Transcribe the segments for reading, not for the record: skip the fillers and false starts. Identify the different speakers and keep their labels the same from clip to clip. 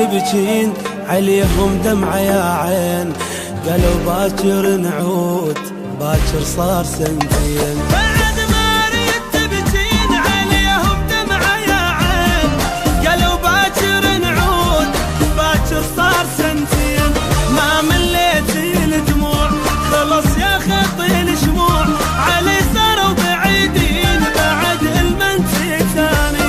Speaker 1: تبكين عليهم دمعة يا عين، قالوا باكر نعود باكر صار سنتين.
Speaker 2: بعد ما ريت تبكين عليهم دمعة يا عين، قالوا باكر نعود باكر صار سنتين. ما مليت الدموع خلص يا خطي الشموع، علي صاروا بعيدين بعد المنتي ثاني.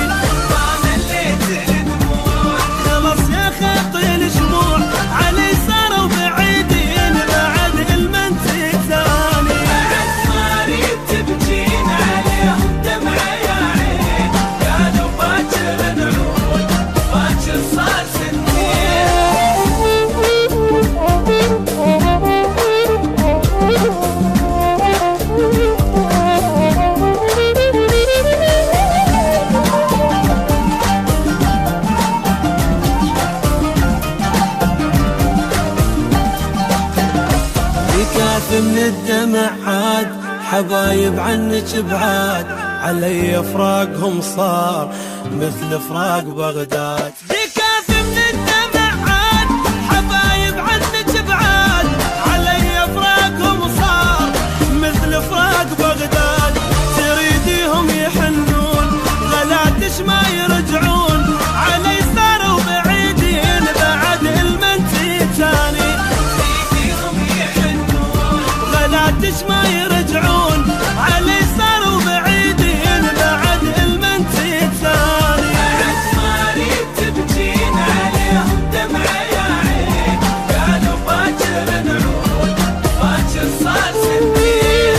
Speaker 2: ما مليت الدموع خلص يا خطي الشموع، علي صاروا بعيدين بعد المنتي ثاني. بعد ما ريت تبكين عليهم دمعة يا عين، قالوا باكر نعود باكر صار سنتين.
Speaker 1: من الدمع عاد حبايب عنك بعاد، علي فراقهم صار مثل فراق بغداد.
Speaker 2: يكاف من الدمع عاد حبايب عنك بعاد، علي فراقهم صار مثل فراق بغداد. تريديهم يحنون غلاتش ما يرجعون، علي صاروا بعيدين بعد المنتي ثاني. غلاتش ما يرجعون، علي صاروا بعيدين بعد المنتي الثاني. بعد ما ريت تبكين عليهم دمعة يا عين، قالوا باكر نعود باكر صار سنتين.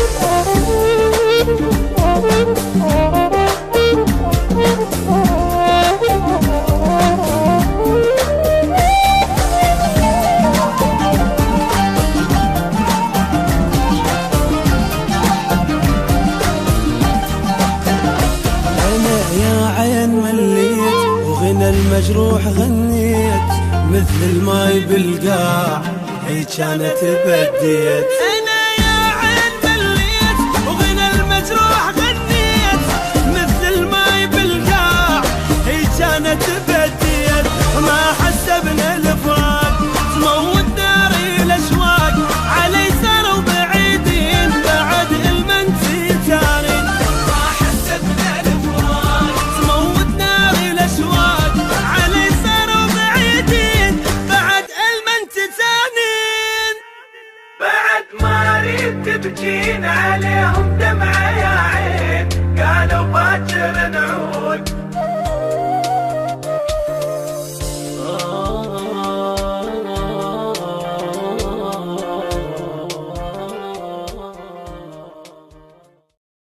Speaker 1: وغنى المجروح غنيت مثل الماي بالقاع، هي كانت بديت.
Speaker 2: انا يا عين مليت وغنى المجروح غنيت مثل الماي بالقاع، هي كانت بديت. ما حسبنا الفراق تموت ناري الاشواق، علي صاروا بعيدين بعد المنتي ثاني. ما حسبنا الفراق تموت ناري الاشواق، علي صاروا بعيدين بعد المنتي ثاني. بعد ما ريت تبكين عليهم